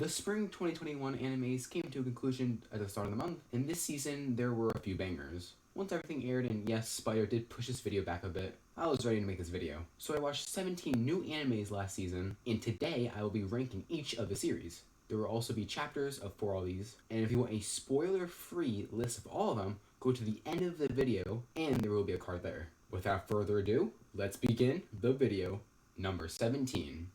The spring 2021 animes came to a conclusion at the start of the month, and this season there were a few bangers. Once everything aired, and yes, Spider did push his video back a bit, I was ready to make this video. So I watched 17 new animes last season, and today I will be ranking each of the series. There will also be chapters for all these, and if you want a spoiler-free list of all of them, go to the end of the video, and there will be a card there. Without further ado, let's begin the video. Number 17,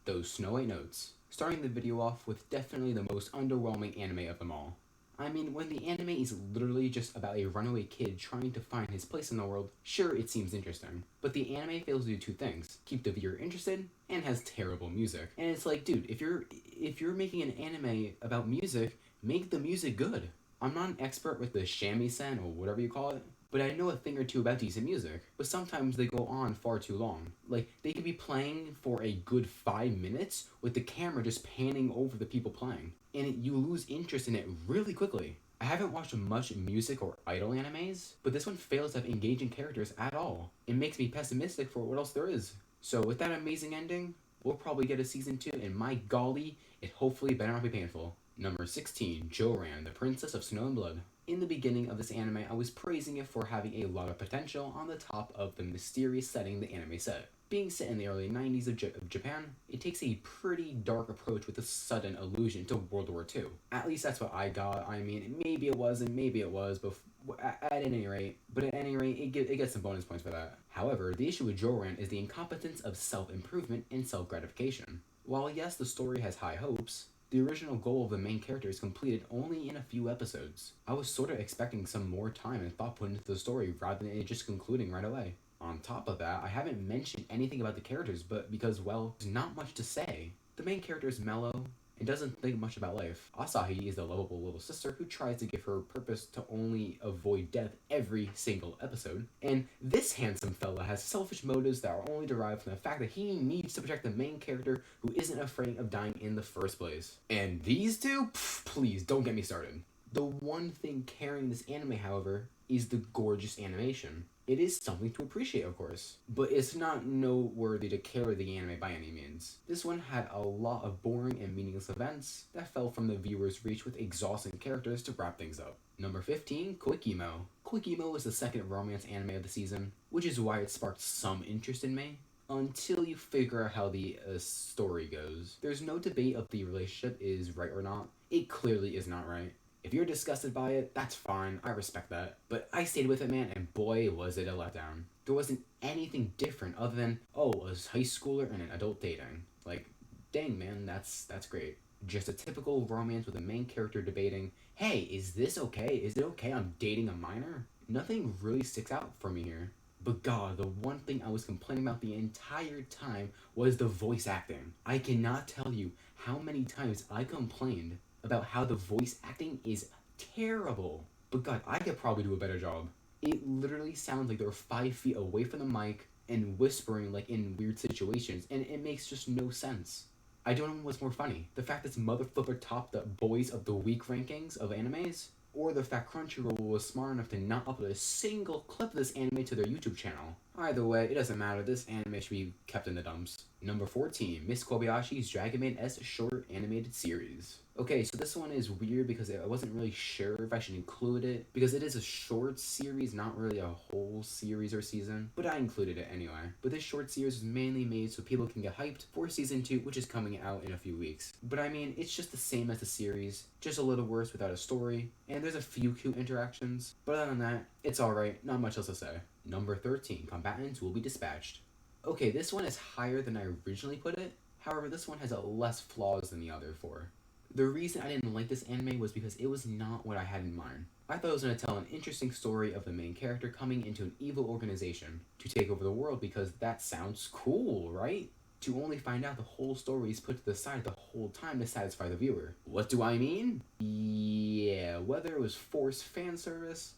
Those Snow White Notes. Starting the video off with definitely the most underwhelming anime of them all. I mean, when the anime is literally just about a runaway kid trying to find his place in the world, sure, it seems interesting. But the anime fails to do two things: keep the viewer interested, and has terrible music. And it's like, dude, if you're making an anime about music, make the music good. I'm not an expert with the shamisen or whatever you call it, but I know a thing or two about decent music. But sometimes they go on far too long. Like, they could be playing for a good 5 minutes with the camera just panning over the people playing. And you lose interest in it really quickly. I haven't watched much music or idol animes, but this one fails to have engaging characters at all. It makes me pessimistic for what else there is. So with that amazing ending, we'll probably get a season 2, and my golly, it hopefully better not be painful. Number 16, Joran, the Princess of Snow and Blood. In the beginning of this anime, I was praising it for having a lot of potential on the top of the mysterious setting the anime set. Being set in the early 90s of Japan, it takes a pretty dark approach with a sudden allusion to World War II. At least that's what I got. I mean, maybe it wasn't, maybe it was, but at any rate, it gets some bonus points for that. However, the issue with Joran is the incompetence of self-improvement and self-gratification. While yes, the story has high hopes, the original goal of the main character is completed only in a few episodes. I was sort of expecting some more time and thought put into the story rather than it just concluding right away. On top of that, I haven't mentioned anything about the characters, but because, well, there's not much to say. The main character is mellow and doesn't think much about life. Asahi is the lovable little sister who tries to give her purpose to only avoid death every single episode. And this handsome fella has selfish motives that are only derived from the fact that he needs to protect the main character who isn't afraid of dying in the first place. And these two? Pff, please, don't get me started. The one thing carrying this anime, however, is the gorgeous animation. It is something to appreciate, of course, but it's not noteworthy to carry the anime by any means. This one had a lot of boring and meaningless events that fell from the viewer's reach with exhausting characters to wrap things up. Number 15, Quick Emo. Quick Emo is the second romance anime of the season, which is why it sparked some interest in me. Until you figure out how the story goes. There's no debate if the relationship is right or not. It clearly is not right. If you're disgusted by it, that's fine, I respect that. But I stayed with it, man, and boy, was it a letdown. There wasn't anything different other than, oh, a high schooler and an adult dating. Like, dang, man, that's great. Just a typical romance with the main character debating, hey, is this okay? Is it okay I'm dating a minor? Nothing really sticks out for me here. But God, the one thing I was complaining about the entire time was the voice acting. I cannot tell you how many times I complained about how the voice acting is terrible. But God, I could probably do a better job. It literally sounds like they're 5 feet away from the mic and whispering like in weird situations, and it makes just no sense. I don't know what's more funny. The fact that this mother flipper topped the Boys of the Week rankings of animes, or the fact Crunchyroll was smart enough to not upload a single clip of this anime to their YouTube channel. Either way, it doesn't matter, this anime should be kept in the dumps. Number 14, Miss Kobayashi's Dragon Maid S short animated series. Okay, so this one is weird because I wasn't really sure if I should include it, because it is a short series, not really a whole series or season, but I included it anyway. But this short series is mainly made so people can get hyped for season 2, which is coming out in a few weeks. But I mean, it's just the same as the series, just a little worse without a story, and there's a few cute interactions, but other than that, it's alright, not much else to say. Number 13, Combatants Will Be Dispatched. Okay, this one is higher than I originally put it, however this one has less flaws than the other four. The reason I didn't like this anime was because it was not what I had in mind. I thought it was going to tell an interesting story of the main character coming into an evil organization to take over the world because that sounds cool, right? To only find out the whole story is put to the side the whole time to satisfy the viewer. What do I mean? Yeah, whether it was forced fan service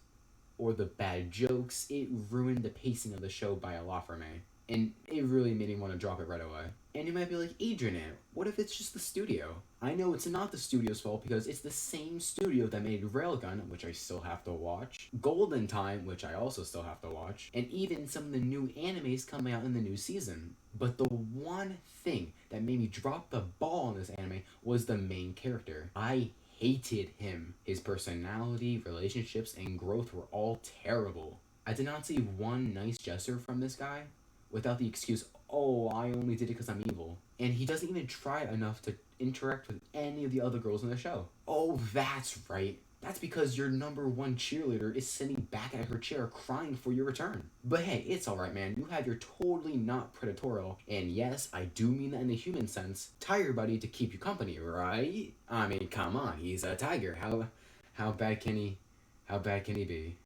or the bad jokes, it ruined the pacing of the show by a lot for me. And it really made me want to drop it right away. And you might be like, Adrian, what if it's just the studio? I know it's not the studio's fault because it's the same studio that made Railgun, which I still have to watch, Golden Time, which I also still have to watch, and even some of the new animes coming out in the new season. But the one thing that made me drop the ball in this anime was the main character. I hated him. His personality, relationships, and growth were all terrible. I did not see one nice gesture from this guy without the excuse, oh, I only did it because I'm evil. And he doesn't even try enough to interact with any of the other girls in the show. Oh, that's right. That's because your number one cheerleader is sitting back at her chair crying for your return. But hey, it's alright, man. You have your totally not predatorial, and yes, I do mean that in the human sense, tiger buddy to keep you company, right? I mean, come on, he's a tiger. How bad can he be?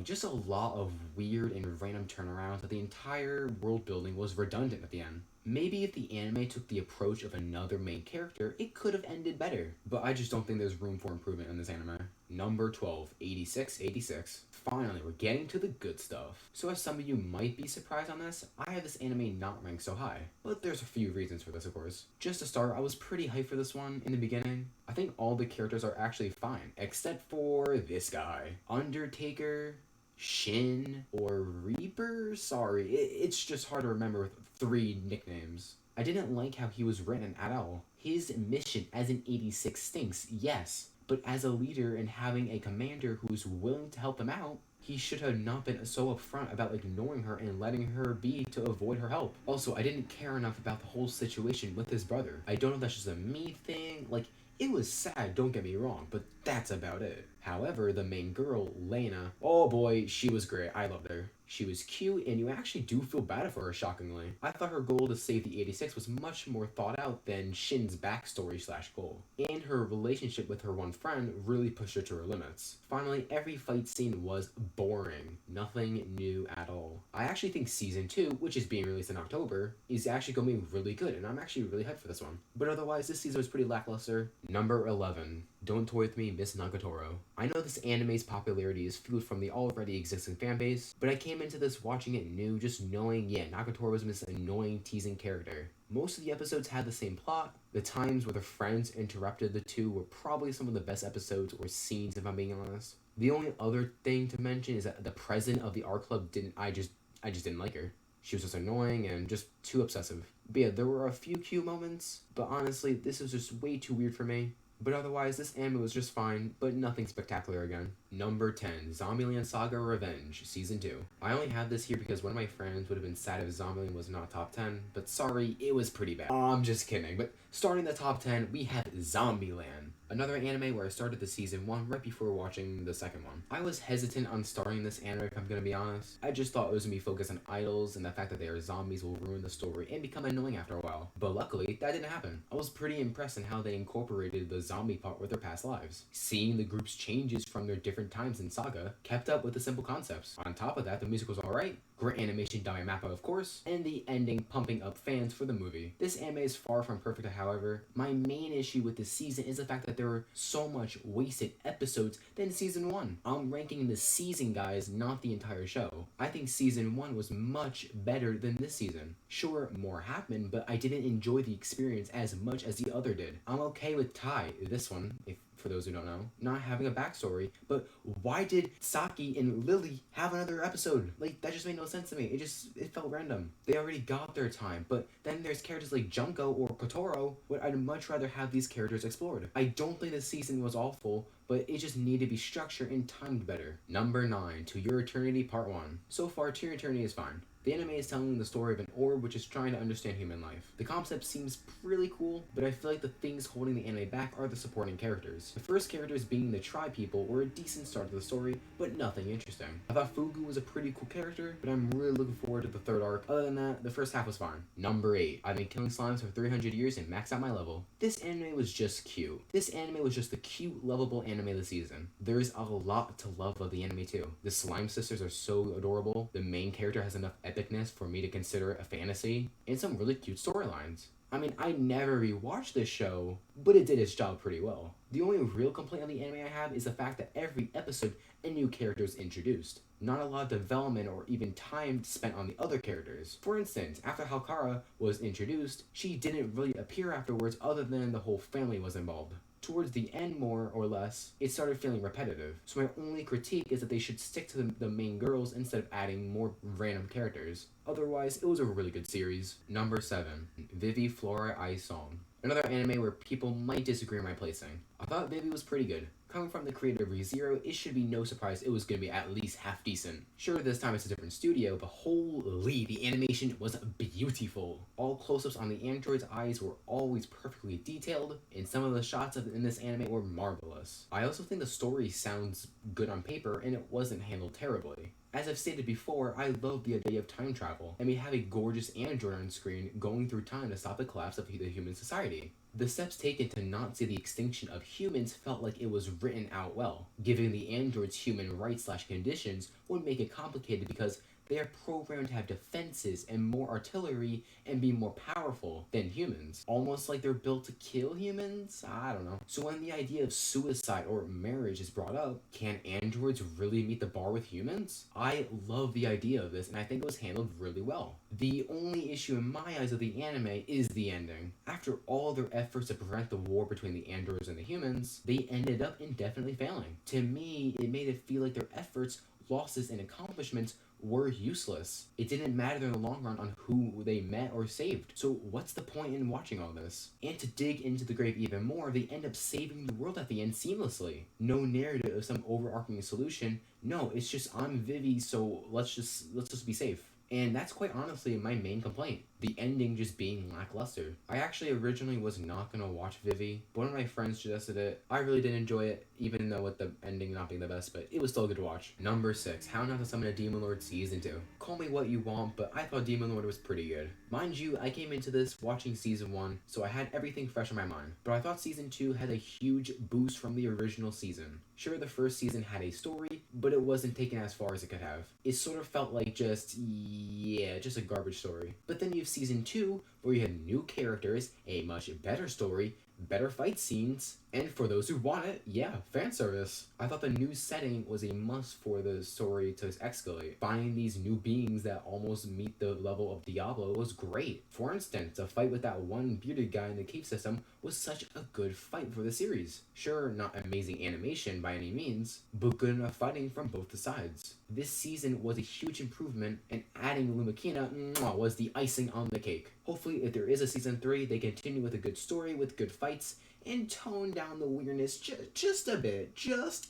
Just a lot of weird and random turnarounds that the entire world building was redundant at the end. Maybe if the anime took the approach of another main character, it could have ended better. But I just don't think there's room for improvement in this anime. Number 12, 8686. Finally, we're getting to the good stuff. So as some of you might be surprised on this, I have this anime not ranked so high. But there's a few reasons for this, of course. Just to start, I was pretty hyped for this one in the beginning. I think all the characters are actually fine, except for this guy. Undertaker, Shin, or Reaper? Sorry, it's just hard to remember with 3 nicknames. I didn't like how he was written at all. His mission as an 86 stinks, yes, but as a leader and having a commander who's willing to help him out, he should have not been so upfront about ignoring her and letting her be to avoid her help. Also, I didn't care enough about the whole situation with his brother. I don't know if that's just a me thing, like, it was sad, don't get me wrong, but that's about it. However, the main girl, Lena, oh boy, she was great. I loved her. She was cute, and you actually do feel bad for her, shockingly. I thought her goal to save the 86 was much more thought out than Shin's backstory / goal. And her relationship with her one friend really pushed her to her limits. Finally, every fight scene was boring. Nothing new at all. I actually think Season 2, which is being released in October, is actually going to be really good, and I'm actually really hyped for this one. But otherwise, this season was pretty lackluster. Number 11. Don't Toy With Me, Miss Nagatoro. I know this anime's popularity is fueled from the already existing fanbase, but I came into this watching it new, just knowing, yeah, Nagatoro was this annoying, teasing character. Most of the episodes had the same plot. The times where the friends interrupted the two were probably some of the best episodes or scenes, if I'm being honest. The only other thing to mention is that the president of the art club I just didn't like her. She was just annoying and just too obsessive. But yeah, there were a few cute moments, but honestly, this was just way too weird for me. But otherwise, this anime was just fine, but nothing spectacular again. Number 10, Zombieland Saga Revenge, Season 2. I only have this here because one of my friends would have been sad if Zombieland was not top 10, but sorry, it was pretty bad. I'm just kidding, but starting the top 10, we have Zombieland. Another anime where I started the season 1 right before watching the second one. I was hesitant on starting this anime, if I'm gonna be honest. I just thought it was gonna be focused on idols, and the fact that they are zombies will ruin the story and become annoying after a while. But luckily, that didn't happen. I was pretty impressed in how they incorporated the zombie part with their past lives. Seeing the group's changes from their different times in Saga kept up with the simple concepts. On top of that, the music was alright, great animation done by Mappa of course, and the ending pumping up fans for the movie. This anime is far from perfect, however. My main issue with this season is the fact that there were so much wasted episodes than season 1. I'm ranking the season, guys, not the entire show. I think season 1 was much better than this season. Sure, more happened, but I didn't enjoy the experience as much as the other did. I'm okay with Tai, this one, for those who don't know, not having a backstory, but why did Saki and Lily have another episode? Like, that just made no sense to me. It felt random. They already got their time, but then there's characters like Junko or Kotaro, where I'd much rather have these characters explored. I don't think this season was awful, but it just needed to be structured and timed better. Number 9, To Your Eternity Part 1. So far, To Your Eternity is fine. The anime is telling the story of an orb which is trying to understand human life. The concept seems really cool, but I feel like the things holding the anime back are the supporting characters. The first characters being the Tri People were a decent start to the story, but nothing interesting. I thought Fugu was a pretty cool character, but I'm really looking forward to the third arc. Other than that, the first half was fine. Number 8, I've been killing slimes for 300 years and maxed out my level. This anime was just cute. This anime was just the cute, lovable anime of the season. There is a lot to love of the anime too. The slime sisters are so adorable. The main character has enough epicness for me to consider it a fantasy, and some really cute storylines. I mean, I never rewatched this show, but it did its job pretty well. The only real complaint on the anime I have is the fact that every episode a new character is introduced. Not a lot of development or even time spent on the other characters. For instance, after Halkara was introduced, she didn't really appear afterwards other than the whole family was involved. Towards the end, more or less, it started feeling repetitive. So my only critique is that they should stick to the main girls instead of adding more random characters. Otherwise, it was a really good series. Number 7. Vivy Flora Ice Song. Another anime where people might disagree on my placing. I thought Vivy was pretty good. Coming from the creator of ReZero, it should be no surprise it was going to be at least half decent. Sure, this time it's a different studio, but holy, the animation was beautiful. All close-ups on the android's eyes were always perfectly detailed, and some of the shots in this anime were marvelous. I also think the story sounds good on paper, and it wasn't handled terribly. As I've stated before, I love the idea of time travel, and we have a gorgeous android on screen going through time to stop the collapse of the human society. The steps taken to not see the extinction of humans felt like it was written out well. Giving the androids human rights/conditions would make it complicated because they are programmed to have defenses and more artillery and be more powerful than humans. Almost like they're built to kill humans? I don't know. So when the idea of suicide or marriage is brought up, can androids really meet the bar with humans? I love the idea of this and I think it was handled really well. The only issue in my eyes of the anime is the ending. After all their efforts to prevent the war between the androids and the humans, they ended up indefinitely failing. To me, it made it feel like their efforts, losses, and accomplishments were useless. It didn't matter in the long run on who they met or saved. So what's the point in watching all this? And to dig into the grave even more, they end up saving the world at the end seamlessly. No narrative of some overarching solution. No, it's just I'm Vivy, so let's just be safe. And that's quite honestly my main complaint. The ending just being lackluster. I actually originally was not gonna watch Vivy, but one of my friends suggested it. I really did enjoy it, even though with the ending not being the best, but it was still good to watch. Number 6, How Not to Summon a Demon Lord Season 2. Call me what you want, but I thought Demon Lord was pretty good. Mind you, I came into this watching Season 1, so I had everything fresh in my mind. But I thought Season 2 had a huge boost from the original season. Sure, the first season had a story, but it wasn't taken as far as it could have. It sort of felt like just a garbage story. But then you have Season 2, where you had new characters, a much better story, better fight scenes, and for those who want it, yeah, fan service. I thought the new setting was a must for the story to escalate. Finding these new beings that almost meet the level of Diablo was great. For instance, a fight with that one bearded guy in the cave system was such a good fight for the series. Sure, not amazing animation by any means, but good enough fighting from both the sides. This season was a huge improvement, and adding Lumikina was the icing on the cake. Hopefully, if there is a season 3, they continue with a good story with good fights, and tone down the weirdness just a bit. Just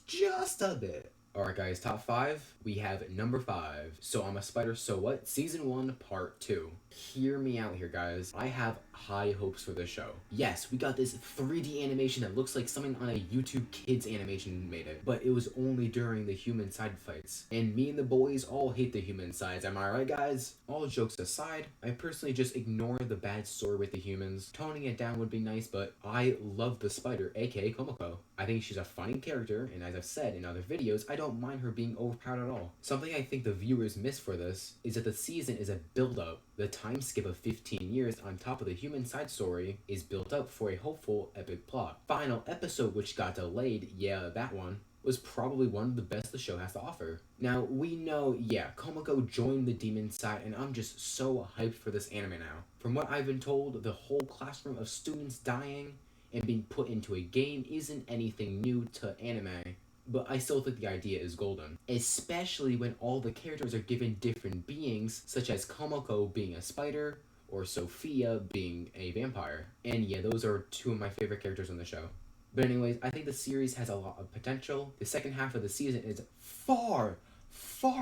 a bit. Alright guys, top 5. We have number 5. So I'm a Spider, So What? Season 1, Part 2. Hear me out here, guys. I have high hopes for this show. Yes, we got this 3D animation that looks like someone on a YouTube Kids animation made it, but it was only during the human side fights. And me and the boys all hate the human sides, am I right, guys? All jokes aside, I personally just ignore the bad story with the humans. Toning it down would be nice, but I love the spider, aka Komoko. I think she's a funny character, and as I've said in other videos, I don't mind her being overpowered at all. Something I think the viewers miss for this is that the season is a build-up. The time skip of 15 years on top of the human side story is built up for a hopeful epic plot. Final episode, which got delayed, yeah, that one, was probably one of the best the show has to offer. Now, we know, yeah, Komoko joined the demon side, and I'm just so hyped for this anime now. From what I've been told, the whole classroom of students dying and being put into a game isn't anything new to anime, but I still think the idea is golden. Especially when all the characters are given different beings, such as Komoko being a spider, or Sophia being a vampire. And yeah, those are two of my favorite characters on the show. But anyways, I think the series has a lot of potential. The second half of the season is far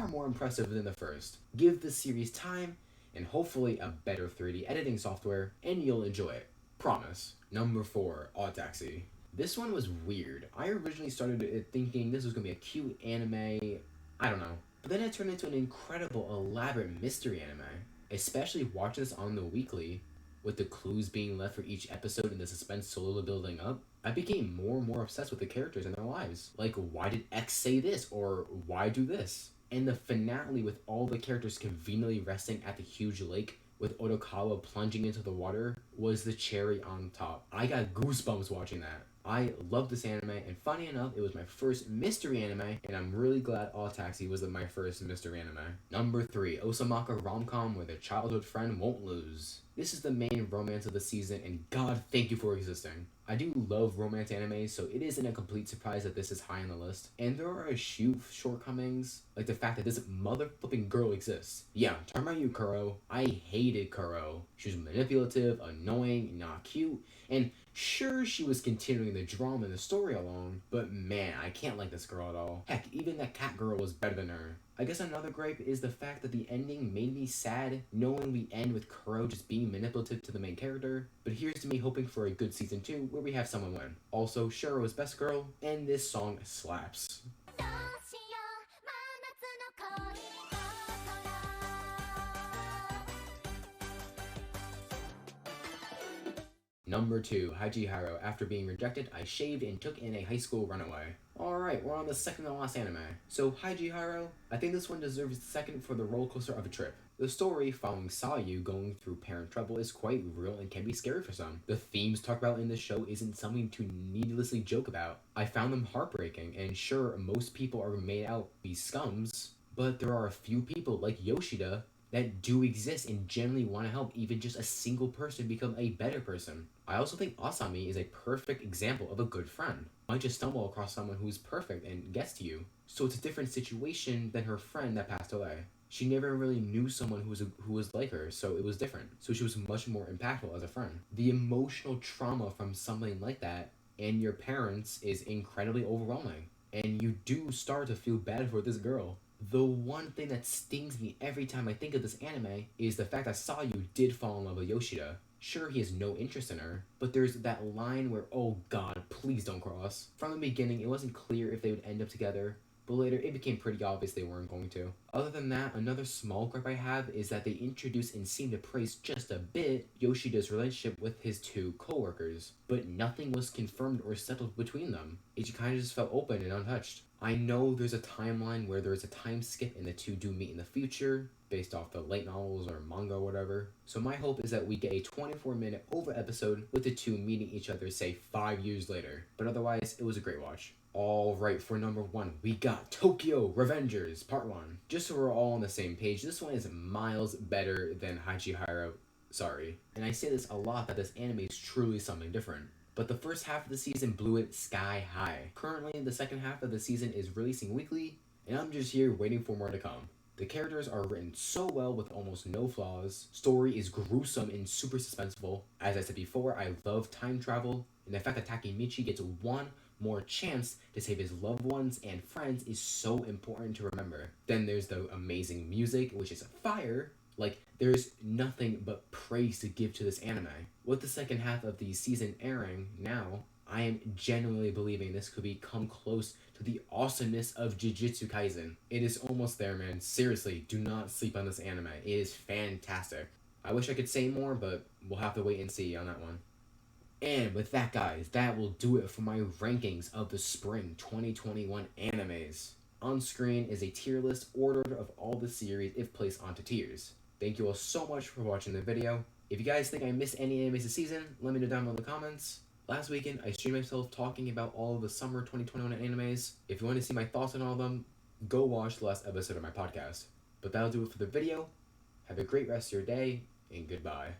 more impressive than the first. Give the series time, and hopefully a better 3D editing software, and you'll enjoy it. Promise. Number 4, Odd Taxi. This one was weird. I originally started it thinking this was going to be a cute anime, I don't know. But then it turned into an incredible, elaborate mystery anime. Especially watching this on the weekly, with the clues being left for each episode and the suspense slowly building up, I became more and more obsessed with the characters and their lives. Like, why did X say this? Or why do this? And the finale with all the characters conveniently resting at the huge lake with Odokawa plunging into the water was the cherry on top. I got goosebumps watching that. I love this anime, and funny enough, it was my first mystery anime, and I'm really glad Odd Taxi was my first mystery anime. Number 3, Osamaka rom-com where the childhood friend won't lose. This is the main romance of the season, and God, thank you for existing. I do love romance anime, so it isn't a complete surprise that this is high on the list. And there are a few shortcomings, like the fact that this mother flipping girl exists. Yeah, talking about you, Kuro. I hated Kuro. She was manipulative, annoying, not cute, and sure, she was continuing the drama and the story along, but man, I can't like this girl at all. Heck, even that cat girl was better than her. I guess another gripe is the fact that the ending made me sad, knowing we end with Kuro just being manipulative to the main character, but here's to me hoping for a good season 2 where we have someone win. Also, Shiro's best girl, and this song slaps. Number 2, Hajihiro. After being rejected, I shaved and took in a high school runaway. Alright, we're on the second to last anime. So, Hajihiro, I think this one deserves second for the roller coaster of a trip. The story following Sayu going through parent trouble is quite real and can be scary for some. The themes talked about in this show isn't something to needlessly joke about. I found them heartbreaking, and sure, most people are made out to be scums, but there are a few people like Yoshida that do exist and genuinely want to help even just a single person become a better person. I also think Asami is a perfect example of a good friend. Might just stumble across someone who's perfect and gets to you. So it's a different situation than her friend that passed away. She never really knew someone who was like her, so it was different. So she was much more impactful as a friend. The emotional trauma from something like that and your parents is incredibly overwhelming. And you do start to feel bad for this girl. The one thing that stings me every time I think of this anime is the fact that Sayu did fall in love with Yoshida. Sure, he has no interest in her, but there's that line where, oh god, please don't cross. From the beginning, it wasn't clear if they would end up together, but later it became pretty obvious they weren't going to. Other than that, another small gripe I have is that they introduce and seem to praise just a bit Yoshida's relationship with his two co-workers, but nothing was confirmed or settled between them. It kind of just felt open and untouched. I know there's a timeline where there's a time skip and the two do meet in the future, based off the light novels or manga or whatever. So my hope is that we get a 24-minute over episode with the two meeting each other, say 5 years later. But otherwise, it was a great watch. Alright, for number 1, we got Tokyo Revengers Part 1. Just so we're all on the same page, this one is miles better than Hachihiro. Sorry. And I say this a lot that this anime is truly something different. But the first half of the season blew it sky high. Currently, the second half of the season is releasing weekly, and I'm just here waiting for more to come. The characters are written so well with almost no flaws. Story is gruesome and super suspenseful. As I said before, I love time travel, and the fact that Takemichi gets one more chance to save his loved ones and friends is so important to remember. Then there's the amazing music, which is fire. Like, there's nothing but praise to give to this anime. With the second half of the season airing now, I am genuinely believing this could become close to the awesomeness of Jujutsu Kaisen. It is almost there, man. Seriously, do not sleep on this anime. It is fantastic. I wish I could say more, but we'll have to wait and see on that one. And with that, guys, that will do it for my rankings of the spring 2021 animes. On screen is a tier list ordered of all the series if placed onto tiers. Thank you all so much for watching the video. If you guys think I missed any animes this season, let me know down below in the comments. Last weekend, I streamed myself talking about all of the summer 2021 animes. If you want to see my thoughts on all of them, go watch the last episode of my podcast. But that'll do it for the video. Have a great rest of your day, and goodbye.